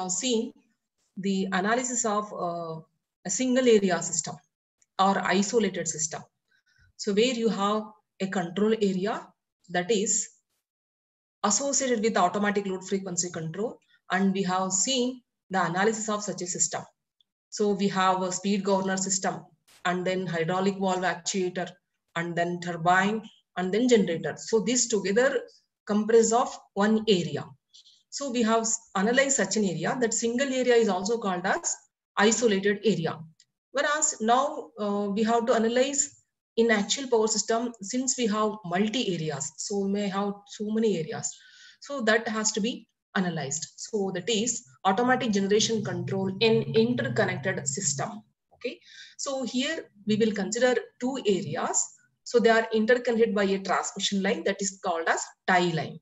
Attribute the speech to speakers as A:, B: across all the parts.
A: have seen the analysis of a single area system or isolated system. So where you have a control area that is associated with automatic load frequency control, and we have seen the analysis of such a system. So we have a speed governor system, and then hydraulic valve actuator, and then turbine, and then generator. So these together comprise of one area. So we have analyzed such an area. That single area is also called as isolated area. Whereas now we have to analyze in actual power system, since we have multi areas, so we may have so many areas. So that has to be analyzed. So that is automatic generation control in interconnected system. Okay. So here we will consider two areas. So they are interconnected by a transmission line that is called as tie line.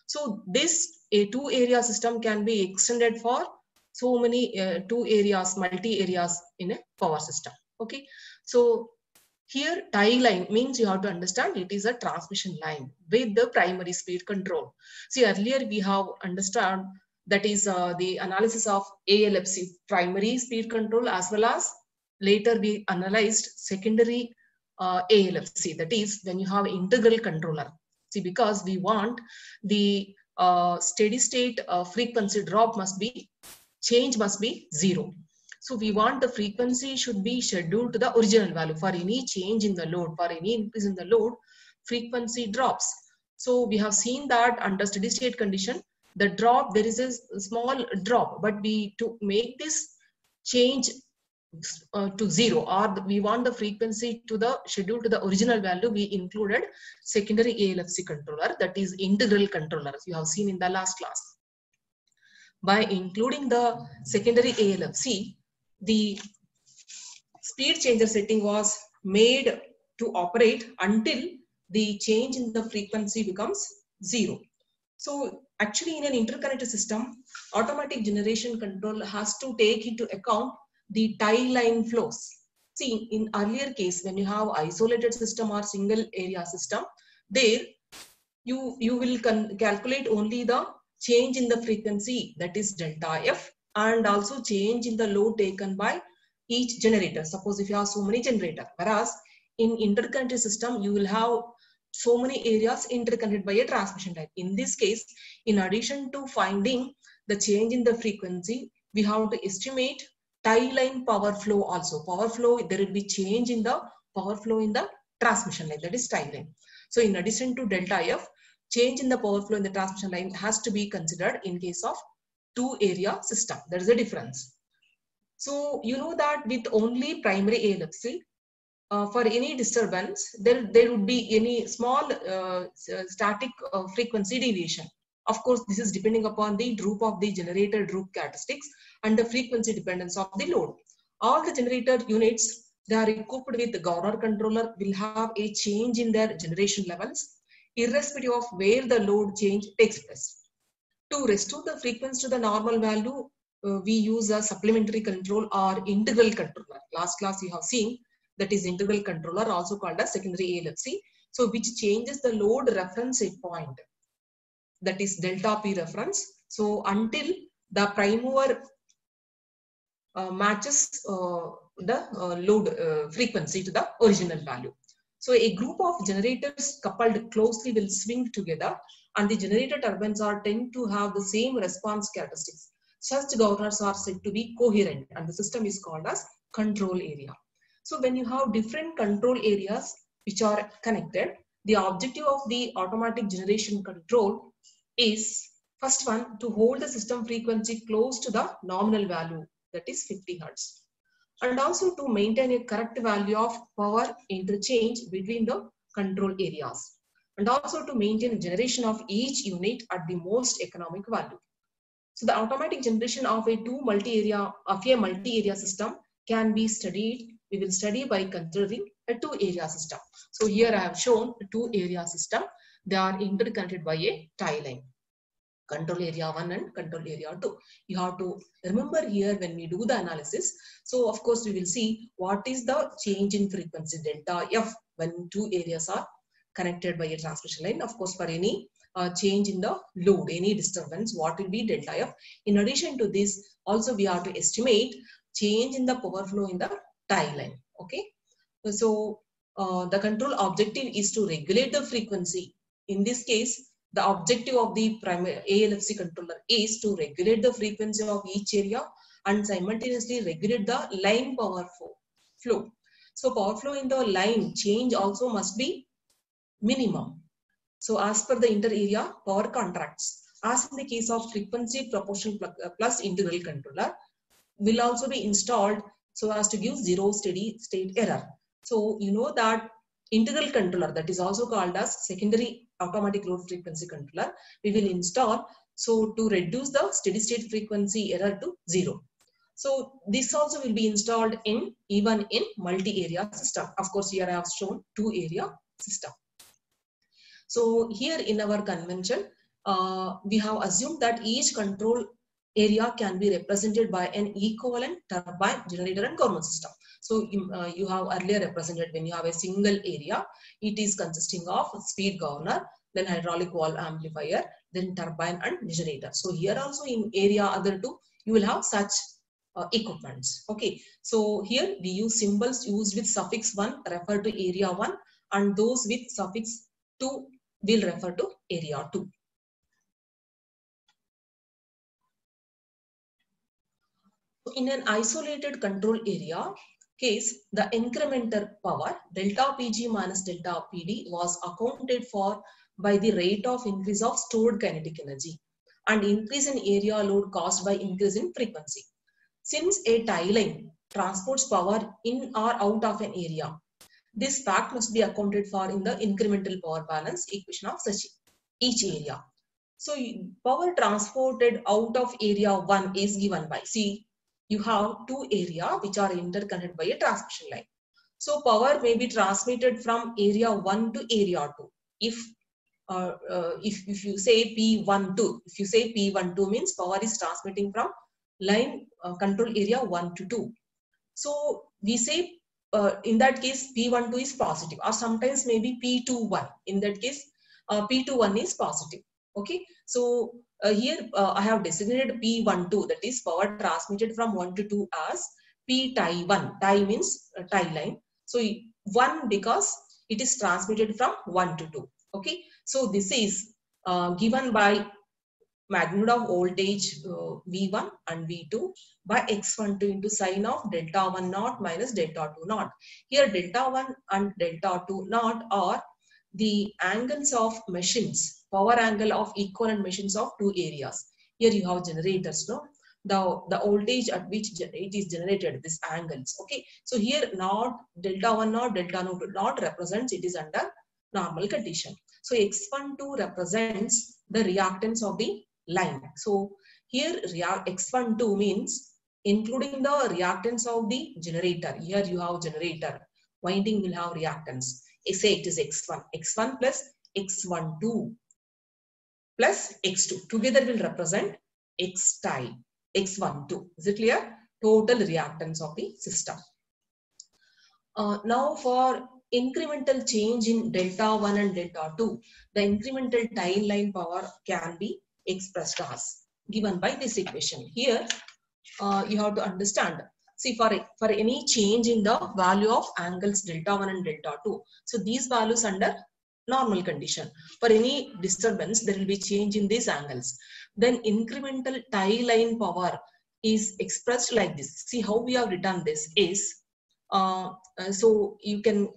A: So this two area system can be extended for so many two areas, multi areas in a power system. Okay. So here tie line means you have to understand it is a transmission line with the primary speed control. See, earlier we have understood that is the analysis of ALFC, primary speed control, as well as later we analyzed secondary ALFC, that is when you have integral controller. See, because we want the steady state frequency drop change must be 0. So we want the frequency should be scheduled to the original value. For any change in the load, for any increase in the load, frequency drops. So we have seen that under steady state condition, the drop, there is a small drop, but to make this change to 0, or we want the frequency to the schedule to the original value, we included secondary ALFC controller, that is integral controller, you have seen in the last class. By including the secondary ALFC, the speed changer setting was made to operate until the change in the frequency becomes 0. So actually in an interconnected system, automatic generation control has to take into account the tie line flows. See, in earlier case, when you have isolated system or single area system, there you will calculate only the change in the frequency, that is delta F, and also change in the load taken by each generator. Suppose if you have so many generators, whereas in interconnected system, you will have so many areas interconnected by a transmission line. In this case, in addition to finding the change in the frequency, we have to estimate tie line power flow also. Power flow, there will be change in the power flow in the transmission line, that is tie line. So in addition to delta F, change in the power flow in the transmission line has to be considered in case of two area system. There is a difference. So you know that with only primary ALFC, for any disturbance, there would be any small static frequency deviation. Of course, this is depending upon the droop of the generator droop characteristics and the frequency dependence of the load. All the generator units, they are equipped with the governor controller, will have a change in their generation levels, irrespective of where the load change takes place. To restore the frequency to the normal value, we use a supplementary control or integral controller. Last class you have seen, that is integral controller, also called as secondary ALFC. So which changes the load reference set point, that is delta P reference. So until the prime mover matches the load frequency to the original value. So a group of generators coupled closely will swing together, and the generator turbines tend to have the same response characteristics. Such governors are said to be coherent, and the system is called as control area. So when you have different control areas which are connected, the objective of the automatic generation control is, first one, to hold the system frequency close to the nominal value, that is 50 Hertz. And also to maintain a correct value of power interchange between the control areas. And also to maintain generation of each unit at the most economic value. So the automatic generation of a multi-area system can be studied. We will study by considering a two-area system. So here I have shown a two-area system. They are interconnected by a tie line. Control area 1 and control area 2. You have to remember here when we do the analysis. So of course we will see what is the change in frequency delta F when two areas are connected by a transmission line. Of course, for any change in the load, any disturbance, what will be delta F. In addition to this, also we have to estimate change in the power flow in the tie line. Okay. So the control objective is to regulate the frequency. In this case, the objective of the primary ALFC controller is to regulate the frequency of each area and simultaneously regulate the line power flow. So power flow in the line change also must be minimum. So as per the inter-area power contracts, as in the case of frequency proportional plus integral controller, will also be installed so as to give zero steady state error. So you know that integral controller, that is also called as secondary automatic load frequency controller, we will install so to reduce the steady state frequency error to zero. So this also will be installed in even in multi-area system. Of course, here I have shown 2-area system. So here in our convention, we have assumed that each control area can be represented by an equivalent turbine, generator and governor system. So you have earlier represented when you have a single area, it is consisting of speed governor, then hydraulic valve amplifier, then turbine and generator. So here also in area other two, you will have such equipments. Okay. So here we use symbols used with suffix 1 refer to area 1 and those with suffix 2 will refer to area 2. In an isolated control area case, the incremental power delta Pg minus delta Pd was accounted for by the rate of increase of stored kinetic energy and increase in area load caused by increase in frequency. Since a tie line transports power in or out of an area, this fact must be accounted for in the incremental power balance equation of such each area. So power transported out of area 1 is given by, see, you have 2 areas which are interconnected by a transmission line. So power may be transmitted from area 1 to area 2. If you say P12, if you say P12 means power is transmitting from line control area 1 to 2. So we say in that case P12 is positive, or sometimes maybe P21. In that case P21 is positive. Okay, so here I have designated P12, that is power transmitted from 1 to 2 as P tie 1. Tie means tie line. So 1 because it is transmitted from 1 to 2. Okay, so this is given by magnitude of voltage V1 and V2 by x12 into sine of delta 1 naught minus delta 2 naught. Here delta 1 and delta 2 naught are the angles of machines, power angle of equivalent machines of 2 areas. Here you have generators, no? The voltage at which it is generated, these angles. Okay, so here not delta 1 naught, delta naught represents it is under normal condition. So x12 represents the reactance of the line. So here x12 means including the reactance of the generator. Here you have generator, winding will have reactance. Say it is x1. x1 plus x12 plus x2 together will represent x tie, x12. Is it clear? Total reactance of the system. Now for incremental change in delta 1 and delta 2, the incremental tie line power can be expressed as given by this equation. Here you have to understand. See, for any change in the value of angles delta 1 and delta 2, so these values under normal condition. For any disturbance, there will be change in these angles. Then incremental tie line power is expressed like this. See how we have written this is, so you can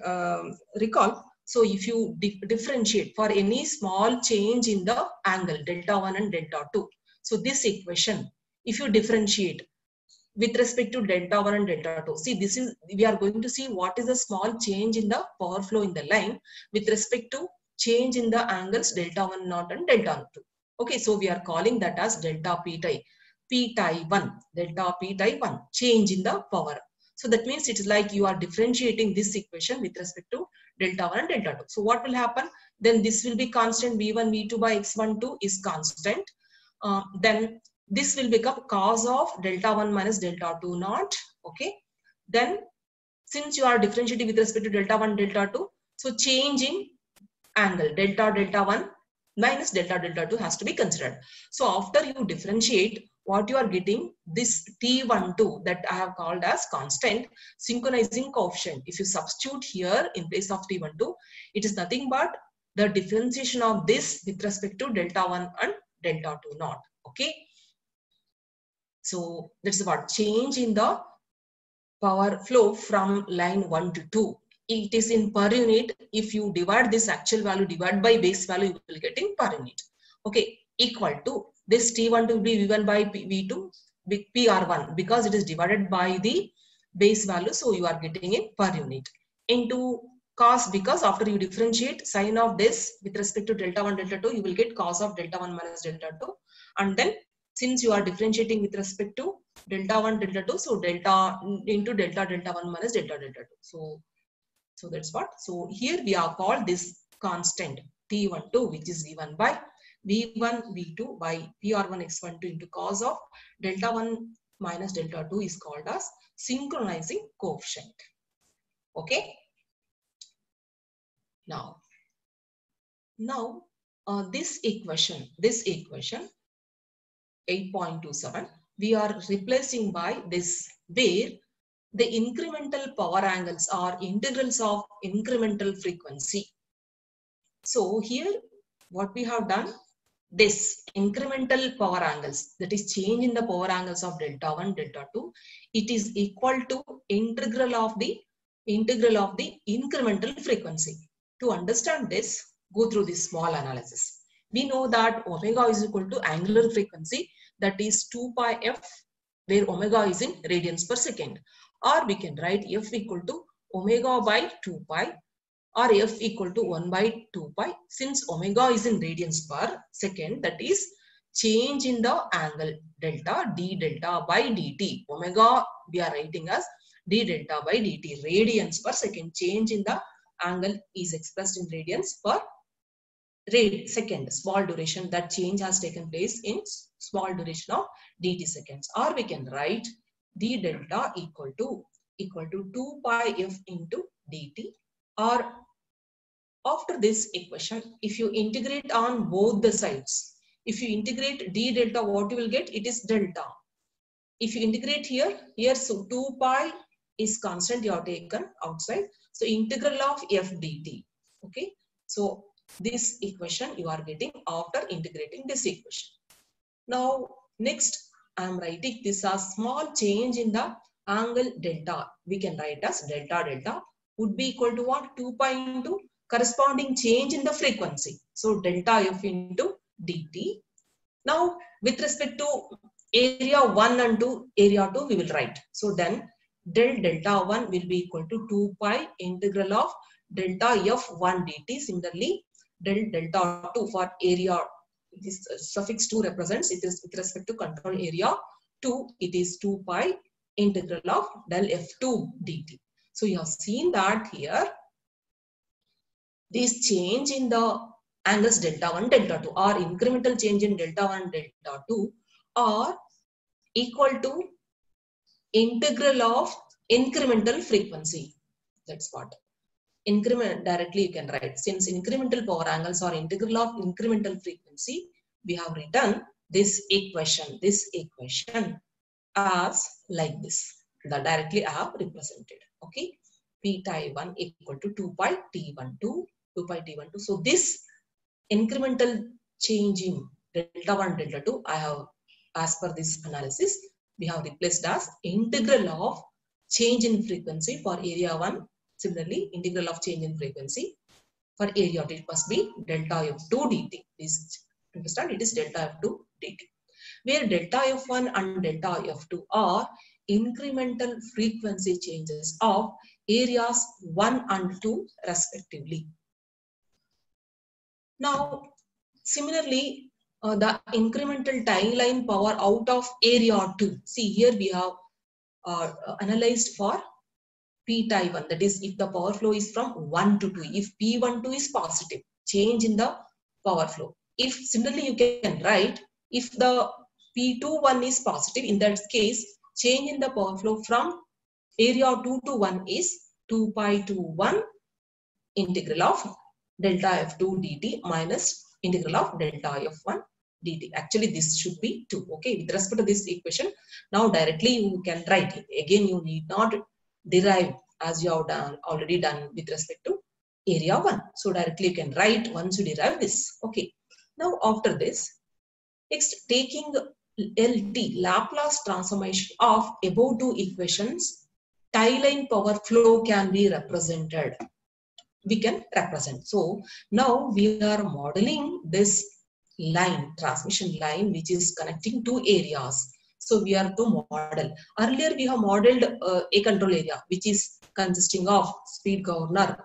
A: recall. So if you differentiate for any small change in the angle delta 1 and delta 2, so this equation, if you differentiate with respect to delta 1 and delta 2, see this is, we are going to see what is the small change in the power flow in the line with respect to change in the angles delta 1 naught and delta 2. Okay, so we are calling that as delta P tie 1, delta P tie 1, change in the power. So that means it is like you are differentiating this equation with respect to delta 1 and delta 2. So what will happen? Then this will be constant, V1, V2 by x12 is constant. Then this will become cos of delta 1 minus delta 2 naught. Okay. Then since you are differentiating with respect to delta 1, delta 2, so change in angle delta 1 minus delta delta 2 has to be considered. So after you differentiate, what you are getting, this T12 that I have called as constant synchronizing coefficient. If you substitute here in place of T12, it is nothing but the differentiation of this with respect to delta 1 and delta 2 naught. Okay. So that's what change in the power flow from line 1 to 2. It is in per unit. If you divide this actual value divide by base value, you will get in per unit. Okay, equal to this T1 to be V1 by V2 PR1 because it is divided by the base value. So you are getting in per unit into cos, because after you differentiate sign of this with respect to delta 1 delta 2, you will get cos of delta 1 minus delta 2, and then since you are differentiating with respect to delta 1 delta 2, so delta into delta delta 1 minus delta delta 2. So that's what. So here we are called this constant T12, which is V1 by V1 V2 by PR1 X12 into cos of delta 1 minus delta 2 is called as synchronizing coefficient. Okay. Now this equation 8.27, we are replacing by this, where the incremental power angles are integrals of incremental frequency. So here what we have done, this incremental power angles, that is change in the power angles of delta 1 delta 2, it is equal to integral of the incremental frequency. To understand this, go through this small analysis. We know that omega is equal to angular frequency, that is 2 pi f, where omega is in radians per second. Or we can write f equal to omega by 2 pi or f equal to 1 by 2 pi. Since omega is in radians per second, that is change in the angle delta d delta by dt. Omega we are writing as d delta by dt, radians per second. Change in the angle is expressed in radians per second, small duration. That change has taken place in small duration of dt seconds. Or we can write d delta equal to 2 pi f into dt. Or after this equation, if you integrate on both the sides, if you integrate d delta, what you will get? It is delta. If you integrate here, so 2 pi is constant you have taken outside. So integral of f dt. Okay. So this equation you are getting after integrating this equation. Now next I am writing this as small change in the angle delta. We can write as delta delta would be equal to what? 2 pi into corresponding change in the frequency. So delta f into dt. Now with respect to area 1 and 2, area 2 we will write. So then del delta 1 will be equal to 2 pi integral of delta f1 dt. Similarly, del delta 2 for area, this suffix 2 represents, it is with respect to control area 2, it is 2 pi integral of del f2 dt. So you have seen that here, this change in the angles delta 1, delta 2 or incremental change in delta 1, delta 2 are equal to integral of incremental frequency. That's what. Increment directly you can write. Since incremental power angles are integral of incremental frequency, we have written this equation as like this. That directly I have represented. Okay. P T1 equal to 2 pi T12, 2 pi T12. So this incremental change in delta 1, delta 2, I have, as per this analysis, we have replaced as integral of change in frequency for area 1. Similarly, integral of change in frequency for area 2, it must be delta f2 dt. Please understand, it is delta f2 dt. Where delta f1 and delta f2 are incremental frequency changes of areas 1 and 2 respectively. Now, similarly, the incremental tie line power out of area 2. See, here we have analyzed for P T1, that is if the power flow is from 1 to 2. If P12 is positive, change in the power flow. If similarly you can write, if the P21 is positive, in that case, change in the power flow from area 2 to 1 is 2 pi to 1 integral of delta f2 dt minus integral of delta F1 dt. Actually, this should be 2. Okay, with respect to this equation, now directly you can write it. Again, you need not derive as you have already done with respect to area 1. So directly you can write once you derive this. Okay. Now after this, next taking LT, Laplace transformation of above two equations, tie line power flow can be represented. We can represent. So now we are modeling this line, transmission line, which is connecting two areas. So we are to model. Earlier we have modeled a control area, which is consisting of speed governor,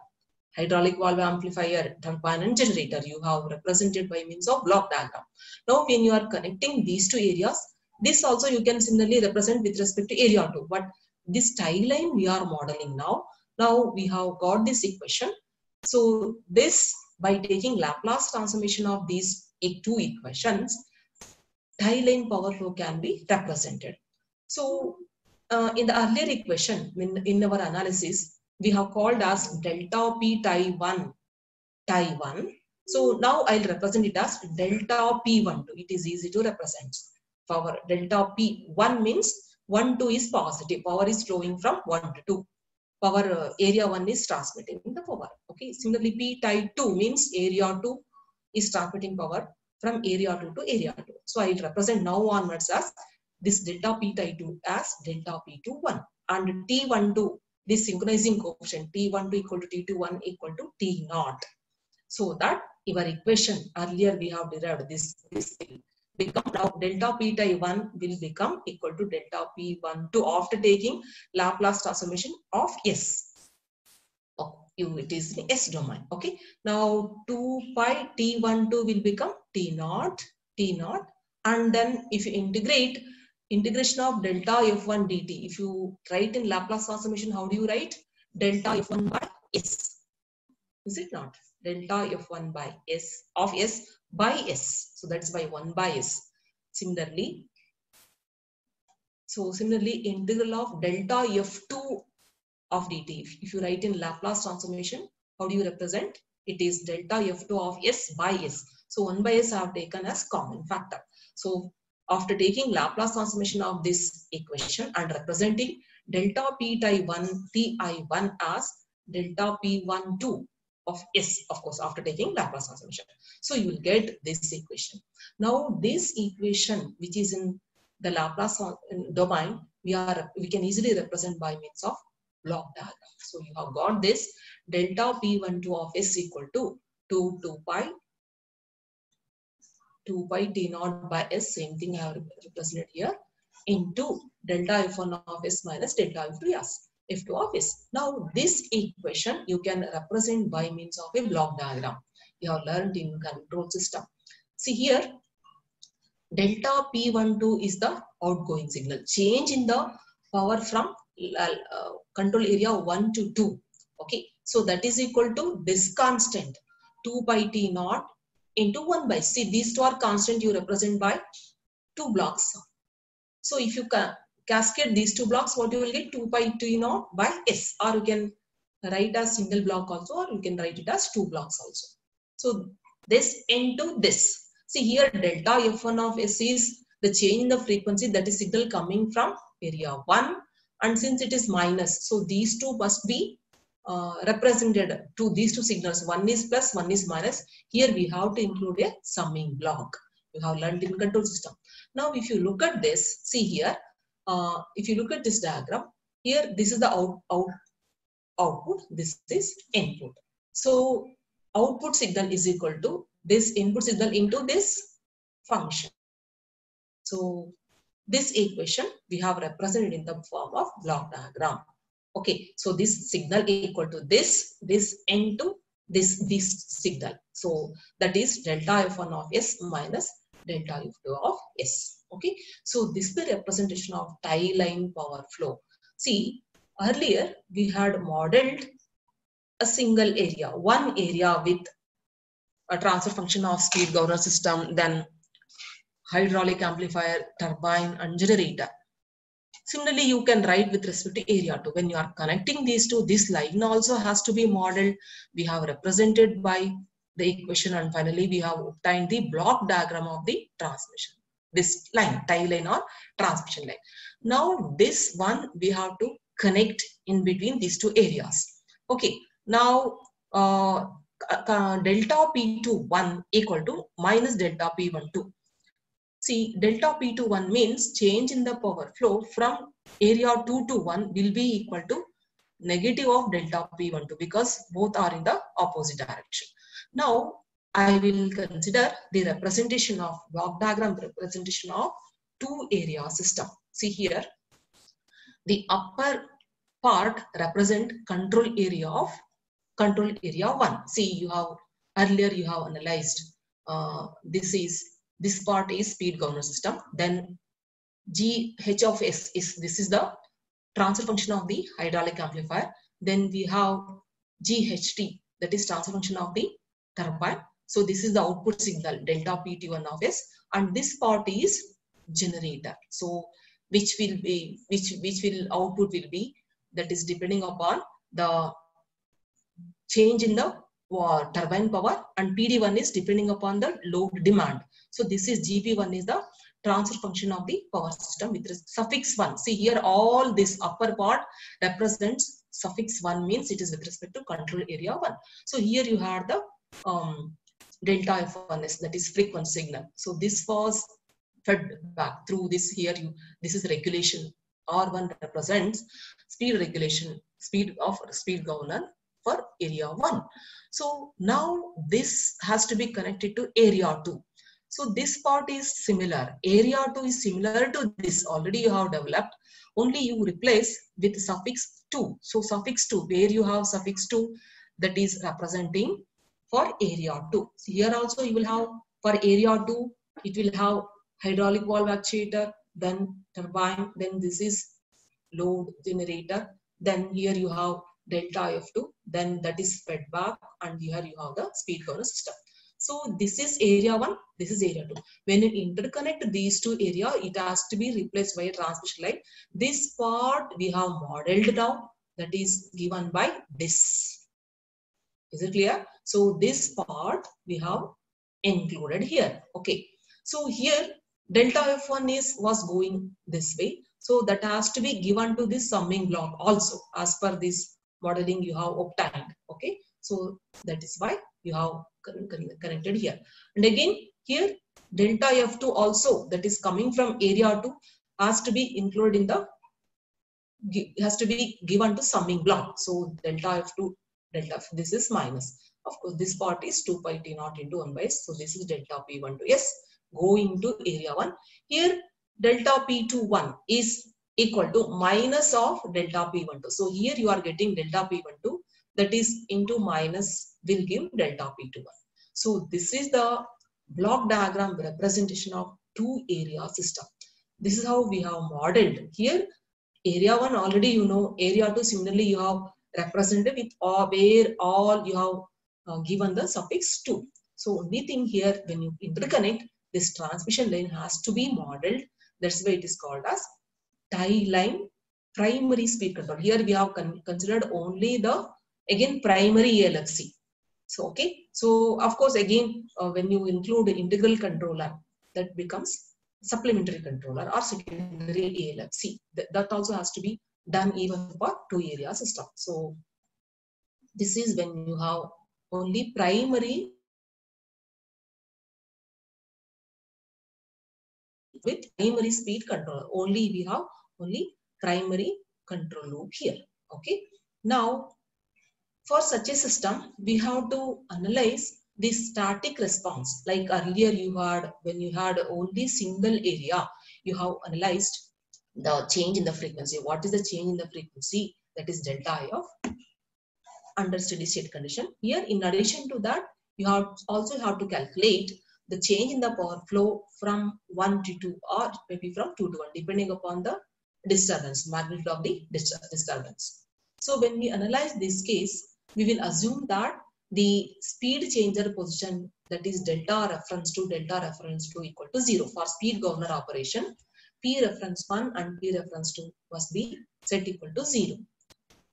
A: hydraulic valve amplifier, turbine and generator. You have represented by means of block diagram. Now when you are connecting these two areas, this also you can similarly represent with respect to area 2. But this tie line we are modeling now. Now we have got this equation. So this, by taking Laplace transformation of these two equations, tie line power flow can be represented. So in the earlier equation, in our analysis, we have called as delta P tie 1. So now I'll represent it as delta P12. It is easy to represent. Power delta P1 means 1, 2 is positive. Power is flowing from 1 to 2. Power area 1 is transmitting the power. Okay. Similarly, P tie 2 means area 2 is transmitting power from area 2 to area 2. So I'll represent now onwards as this delta P tie 2 as delta P21, and T12, this synchronizing coefficient T12 equal to T21 equal to T0. So that your equation earlier we have derived this will become now delta P tie 1 will become equal to delta P12 after taking Laplace transformation of S. It is in S domain. Okay. Now 2 pi T12 will become T0, and then if you integrate, integration of delta F1 dt, if you write in Laplace transformation, how do you write? Delta F1 by S. Is it not? Delta F1 by S of S by S. So that's by 1 by S. Similarly, integral of delta F2 of dt. If you write in Laplace transformation, how do you represent? It is delta F2 of S by S. So 1 by S I have taken as common factor. So after taking Laplace transformation of this equation and representing delta P tie 1 Ti1 as delta P12 of S, of course, after taking Laplace transformation. So you will get this equation. Now this equation, which is in the Laplace domain, we can easily represent by means of block diagram. So you have got this delta P12 of S equal to 2 pi T0 by S, same thing I have represented here, into delta F1 of S minus delta F2 of S. Now this equation you can represent by means of a block diagram. You have learned in control system. See here, delta P12 is the outgoing signal. Change in the power from control area 1 to 2. Okay, so that is equal to this constant 2 pi T0 into 1 by. See, these two are constant, you represent by 2 blocks. So if you cascade these 2 blocks, what you will get? 2 pi T0 by S, or you can write as single block also, or you can write it as 2 blocks also. So this into this. See here, delta F1 of S is the change in the frequency, that is signal coming from area 1, and since it is minus, so these two must be represented to these two signals. One is plus, one is minus. Here we have to include a summing block. You have learned in control system. Now if you look at this, see here, if you look at this diagram, here this is the output, this is input. So output signal is equal to this input signal into this function. So this equation we have represented in the form of block diagram. Okay, so this signal equal to this into this signal. So that is delta F1 of S minus delta F2 of S. Okay, so this is the representation of tie line power flow. See, earlier we had modeled a single area, one area with a transfer function of speed governor system, then hydraulic amplifier, turbine and generator. Similarly, you can write with respect to area 2. When you are connecting these two, this line also has to be modeled. We have represented by the equation, and finally we have obtained the block diagram of the transmission. This line, tie line or transmission line. Now this one we have to connect in between these two areas. Okay, now delta P21 equal to minus delta P12. See, delta P21 means change in the power flow from area 2 to 1 will be equal to negative of delta P12 because both are in the opposite direction. Now, I will consider the representation of block diagram representation of two area system. See here, the upper part represent control area 1. See, you have earlier you have analyzed this part is speed governor system. Then GH of S this is the transfer function of the hydraulic amplifier. Then we have GHT, that is transfer function of the turbine. So this is the output signal delta PT1 of S, and this part is generator. So which will output will be, that is depending upon the change in the turbine power, and PD1 is depending upon the load demand. So this is GP1 is the transfer function of the power system with suffix 1. See here, all this upper part represents suffix 1, means it is with respect to control area 1. So here you had the delta F1S, that is frequency signal. So this was fed back through this here. This is regulation. R1 represents speed regulation, speed governor for area 1. So now this has to be connected to area 2. So this part is similar. Area 2 is similar to this. Already you have developed. Only you replace with suffix 2. So suffix 2, where you have suffix 2, that is representing for area 2. So here also you will have for area 2, it will have hydraulic valve actuator, then turbine, then this is load generator. Then here you have delta F2, then that is fed back, and here you have the speed governor system. So this is area 1, this is area 2. When you interconnect these two areas, it has to be replaced by a transmission line. This part we have modeled down, that is given by this. Is it clear? So this part we have included here. Okay. So here delta F1 was going this way. So that has to be given to this summing block also, as per this modeling you have obtained. Okay. So that is why you have connected here. And again here delta F2 also, that is coming from area 2, has to be included in the, has to be given to summing block. So delta F2, delta F, this is minus. Of course, this part is 2 pi T naught into 1 by S. So this is delta P12 S going to area 1. Here delta P21 is equal to minus of delta P12. So here you are getting delta P12, that is into minus will give delta P21. So this is the block diagram representation of two area system. This is how we have modeled. Here area 1 already you know, area 2 similarly you have represented with where all you have given the suffix 2. So only thing here, when you interconnect, this transmission line has to be modeled. That's why it is called as tie line primary speed control. Here we have considered only the, again, primary ALFC. So okay, so of course again when you include the integral controller, that becomes supplementary controller or secondary ALFC. That also has to be done even for two area system. So this is when you have only primary with primary speed controller. Only we have only primary control loop here. Okay. Now for such a system, we have to analyze the static response. Like earlier you had, when you had only single area, you have analyzed the change in the frequency. What is the change in the frequency? That is delta I of under steady state condition. Here, in addition to that, you also have to calculate the change in the power flow from 1 to 2 or maybe from 2 to 1, depending upon the disturbance, magnitude of the disturbance. So when we analyze this case, we will assume that the speed changer position, that is delta reference to equal to 0 for speed governor operation. P reference 1 and P reference 2 must be set equal to 0.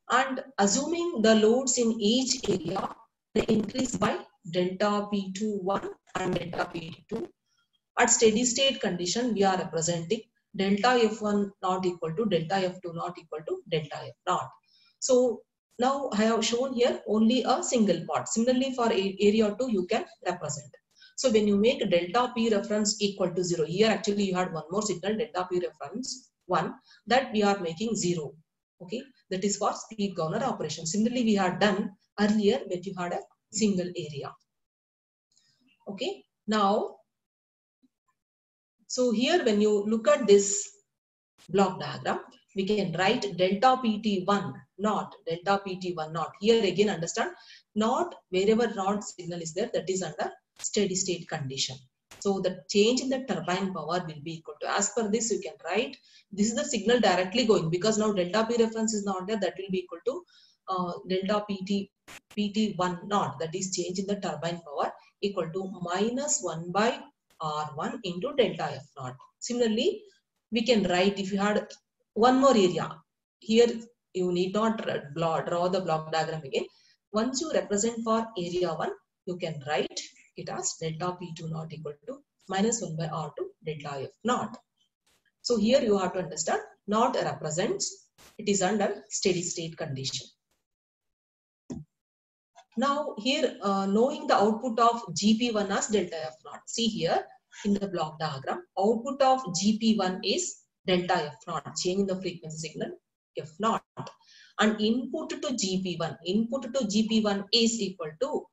A: And assuming the loads in each area, they increase by delta P21 and delta P2. At steady state condition, we are representing delta F1 not equal to delta F2 not equal to delta F naught. So now I have shown here only a single part. Similarly, for area 2, you can represent. So when you make delta P reference equal to 0, here actually you had one more signal, delta P reference 1, that we are making 0. Okay, that is for speed governor operation. Similarly, we had done earlier when you had a single area. Okay, now, so here when you look at this block diagram, we can write delta PT1 not, delta PT1 not. Here again understand, not wherever not signal is there, that is under steady state condition. So the change in the turbine power will be equal to, as per this you can write, this is the signal directly going, because now delta P reference is not there, that will be equal to delta PT1 not, that is change in the turbine power, equal to minus 1 by R1 into delta F naught. Similarly, we can write, if you had one more area, here you need not draw the block diagram again. Once you represent for area 1, you can write it as delta P2 not equal to minus 1 by R2 delta F naught. So here you have to understand, not represents, it is under steady state condition. Now here, knowing the output of GP1 as delta F naught. See here in the block diagram, output of GP1 is delta F naught, change in the frequency signal F naught. And input to GP1 is equal to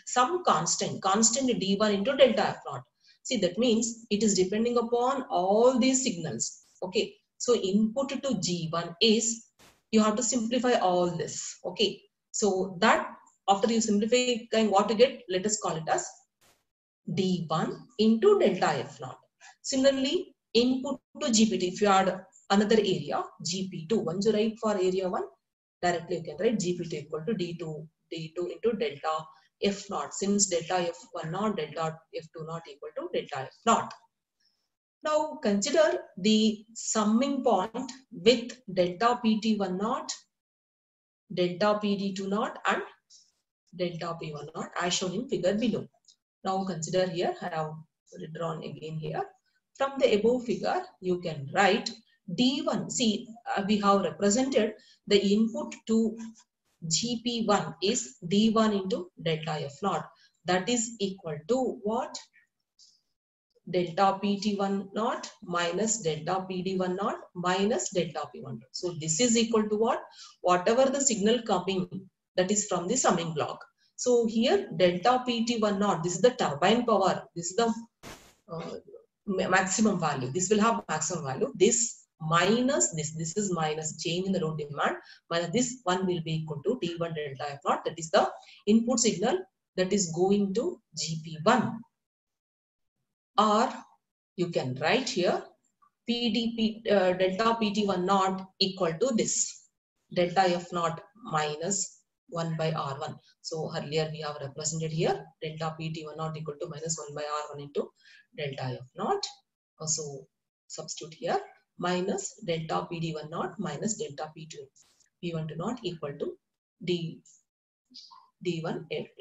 A: some constant D1 into delta F naught. See, that means it is depending upon all these signals. Okay, so input to G1 is, you have to simplify all this. Okay, so that after you simplify, what you get, let us call it as D1 into delta F naught. Similarly, input to GPT, if you add another area, GP2, once you write for area 1, directly you can write GPT equal to D2 into delta F naught, since delta F1 naught, delta F2 naught equal to delta F naught. Now consider the summing point with delta PT1 naught, delta PD2 naught and delta P1 naught as shown in figure below. Now consider here, I have drawn again here. From the above figure, you can write D1. See, we have represented the input to GP1 is D1 into delta F naught. That is equal to what? Delta PT1 naught minus delta PD1 naught minus delta P1. So this is equal to what? Whatever the signal coming, that is from the summing block. So here delta PT1 naught, this is the turbine power, this is the maximum value, this will have maximum value, this minus this is minus change in the load demand, minus this one will be equal to D1 delta F naught, that is the input signal that is going to GP1. Or you can write here delta PT1 naught equal to this delta F naught minus 1 by R1. So earlier we have represented here delta PT1 naught equal to minus 1 by R1 into delta F naught. Also substitute here minus delta PD1 naught minus delta P1 naught equal to D1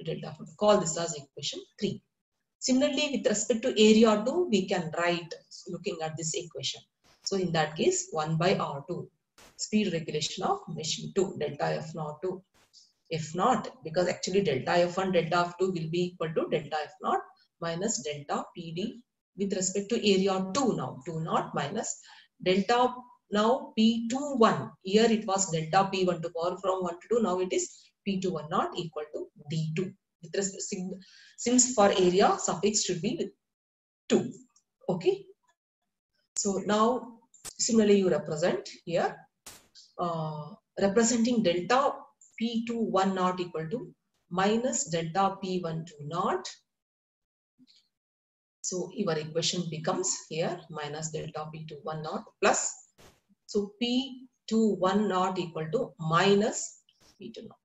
A: delta F naught. Call this as equation 3. Similarly, with respect to area 2, we can write looking at this equation. So in that case, 1 by R2, speed regulation of machine 2, delta F naught to F naught, because actually delta F1, delta F2 will be equal to delta F naught minus delta PD with respect to area 2 now, 2 naught minus delta now P21. Here it was delta P1 to power from 1 to 2, now it is P21 naught equal to D2. With respect, since for area suffix should be with 2. Okay. So now similarly you represent here representing delta P21 naught equal to minus delta P12 naught. So your equation becomes here minus delta P21 naught plus, so P21 naught equal to minus P2 naught.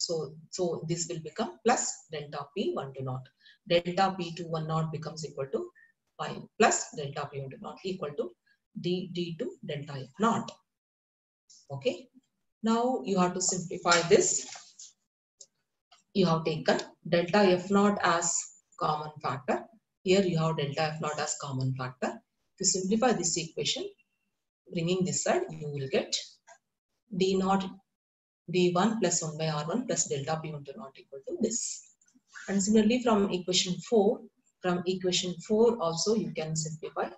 A: So this will become plus delta P12 naught. Delta P21 naught becomes equal to 5 plus delta P12 naught equal to D2 delta F naught. Okay. Now you have to simplify this. you have taken delta F naught as common factor. Here you have delta F naught as common factor. To simplify this equation, bringing this side, you will get d naught v1 plus 1 by r1 plus delta p1 to naught equal to this. And similarly from equation 4 also you can simplify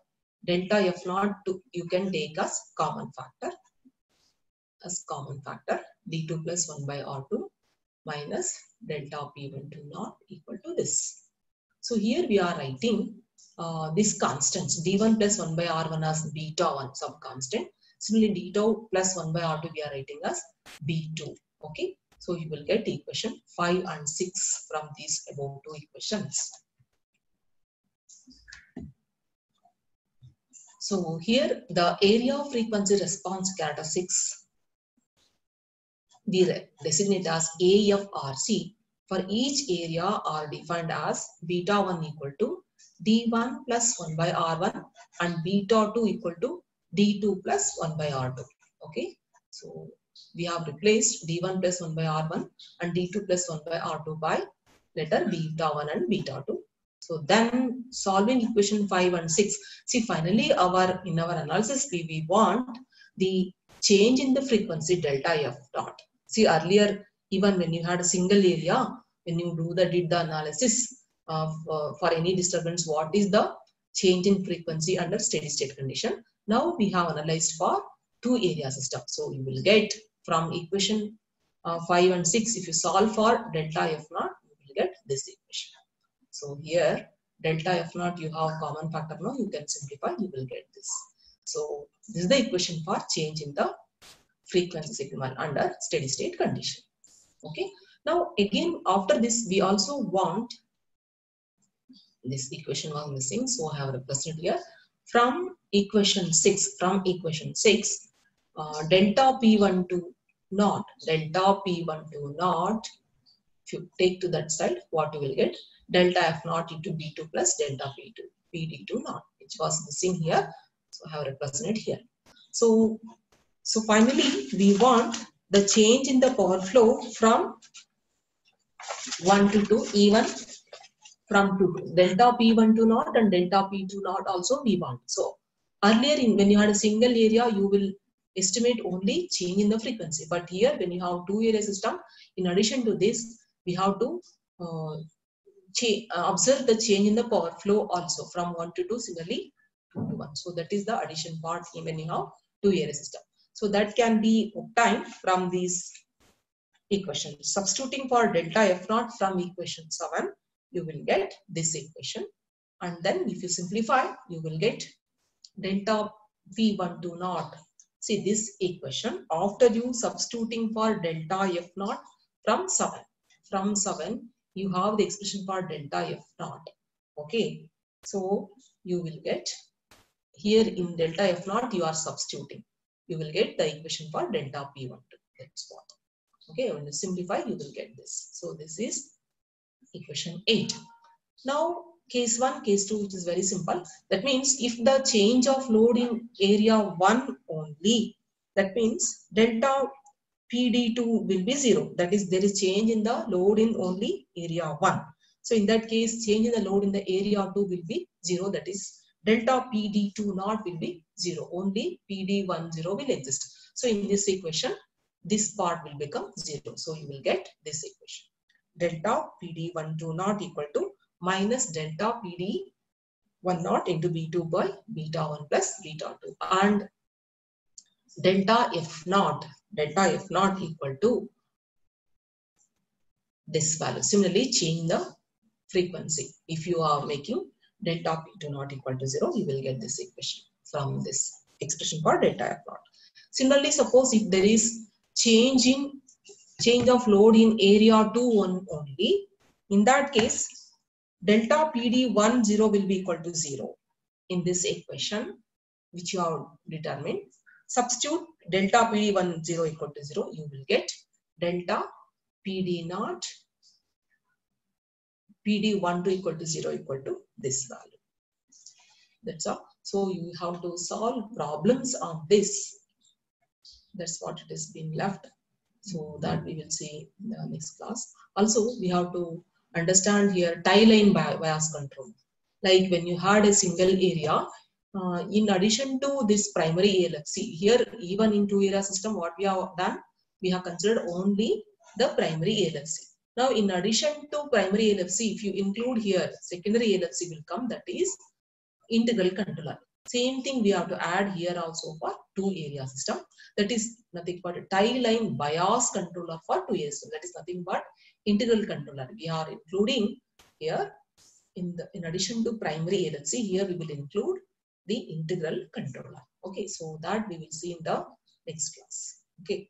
A: delta F naught to, you can take as common factor d2 plus 1 by r2 minus delta p1 to naught equal to this. So here we are writing this constants d1 plus 1 by r1 as beta 1 sub constant. Similarly d2 plus 1 by r2 we are writing as b2. Okay, so you will get equation 5 and 6 from these above two equations. So here the area frequency response characteristics we designate as AFRC for each area are defined as beta 1 equal to d1 plus 1 by r1 and beta 2 equal to d2 plus 1 by r2. Okay, so we have replaced d1 plus 1 by r1 and d2 plus 1 by r2 by letter beta 1 and beta 2. So then solving equation 5 and 6. See, finally in our analysis we want the change in the frequency delta F dot. See, earlier even when you had a single area, when you did the analysis of for any disturbance, what is the change in frequency under steady state condition? Now we have analyzed for two area system. So you will get from equation 5 and 6, if you solve for delta F naught, you will get this equation. So here delta F naught you have common factor now, you can simplify, you will get this. So this is the equation for change in the frequency signal under steady state condition. Okay. Now again after this we also want, this equation was missing, so I have represented here from equation 6. Delta P1 to naught, if you take to that side, what you will get? Delta F naught into B2 plus delta P2, PD2 naught, which was missing here. So I have represented here. So finally we want the change in the power flow from 1 to 2, even from 2 to delta P1 to naught and delta P2 naught also we want. So earlier when you had a single area, you will estimate only change in the frequency. But here when you have two area system, in addition to this, we have to observe the change in the power flow also from 1 to 2, similarly 2 to 1. So that is the addition part when you have two area system. So that can be obtained from these equations. Substituting for delta F naught from equation 7, you will get this equation. And then if you simplify, you will get delta P1 to naught. See this equation, after you substituting for delta F naught from 7. From 7, you have the expression for delta F naught. Okay. So you will get here in delta F naught, you are substituting. You will get the equation for delta P1 to. That's what. Okay. When you simplify, you will get this. So this is equation 8. Now case 1, case 2, which is very simple. That means if the change of load in area 1 only, that means delta PD2 will be 0. That is, there is change in the load in only area 1. So in that case, change in the load in the area 2 will be 0. That is, delta PD2 naught will be 0. Only PD10 will exist. So in this equation, this part will become 0. So you will get this equation. Delta PD12 naught equal to minus delta PD1 naught into B2 by beta 1 plus beta 2. And delta F naught equal to this value. Similarly, change the frequency. If you are making delta P2 naught equal to 0, you will get this equation from this expression for delta F naught. Similarly, suppose if there is change of load in area 2 only, in that case, delta PD10 will be equal to 0 in this equation, which you have determined. Substitute delta PD10 equal to 0, you will get delta PD0, PD12 equal to 0 equal to this value. That's all. So you have to solve problems on this. That's what it has been left. So that we will see in the next class. Also, we have to understand here tie line bias control. Like when you had a single area, in addition to this primary ALFC, here even in two area system, what we have done, we have considered only the primary ALFC. Now, in addition to primary ALFC, if you include here, secondary ALFC will come, that is integral controller. Same thing we have to add here also for two area system. That is nothing but a tie line bias controller for two area system. That is nothing but integral controller. We are including here in addition to primary ALFC, here we will include the integral controller. Okay, so that we will see in the next class. Okay.